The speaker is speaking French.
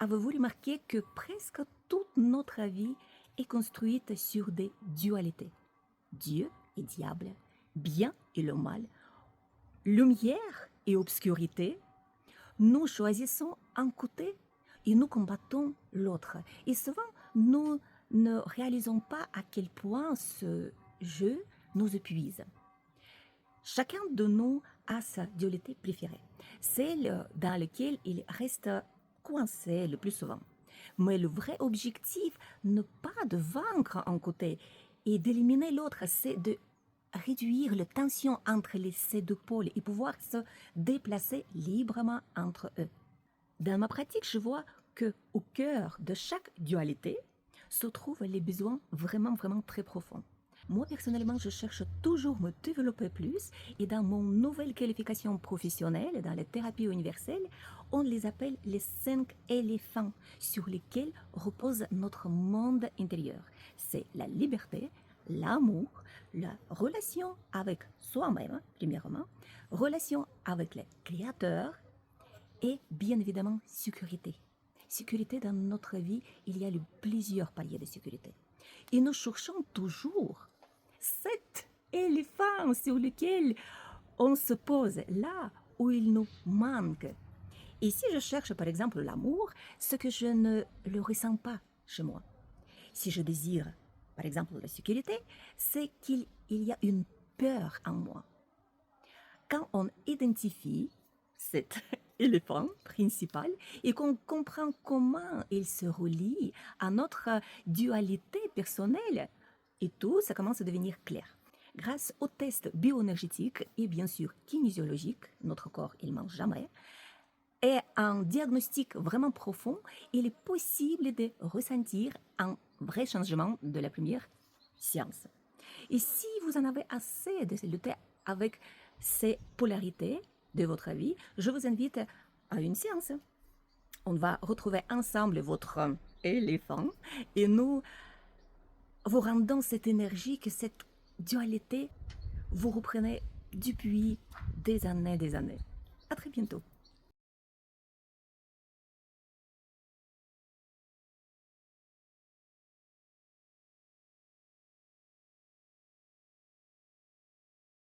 Avez-vous remarqué que presque toute notre vie est construite sur des dualités? Dieu et diable, bien et le mal, lumière et obscurité. Nous choisissons un côté et nous combattons l'autre. Et souvent, nous ne réalisons pas à quel point ce jeu nous épuise. Chacun de nous a sa dualité préférée, celle dans laquelle il reste coincé le plus souvent. Mais le vrai objectif n'est pas de vaincre un côté et d'éliminer l'autre, c'est de réduire la tension entre ces deux pôles et pouvoir se déplacer librement entre eux. Dans ma pratique, je vois que au cœur de chaque dualité se trouvent les besoins vraiment très profonds. Moi, personnellement, je cherche toujours à me développer plus et dans mon nouvelle qualification professionnelle, dans la thérapie universelle, on les appelle les 5 éléphants sur lesquels repose notre monde intérieur. C'est la liberté, l'amour, la relation avec soi-même, premièrement, relation avec le créateur et bien évidemment sécurité. Sécurité dans notre vie, il y a plusieurs paliers de sécurité. Et nous cherchons toujours cet éléphant sur lequel on se pose là où il nous manque. Et si je cherche par exemple l'amour, ce que je ne le ressens pas chez moi. Si je désire par exemple la sécurité, c'est qu'il y a une peur en moi. Quand on identifie cet éléphant principal et qu'on comprend comment il se relie à notre dualité personnelle, et tout, ça commence à devenir clair. Grâce aux tests bioénergétiques et bien sûr kinésiologiques, notre corps, il ne ment jamais, et un diagnostic vraiment profond, il est possible de ressentir un vrai changement de la première séance. Et si vous en avez assez de lutter avec ces polarités de votre vie, je vous invite à une séance. On va retrouver ensemble votre éléphant et nous vous rendons cette énergie, que cette dualité, vous reprenez depuis des années. À très bientôt.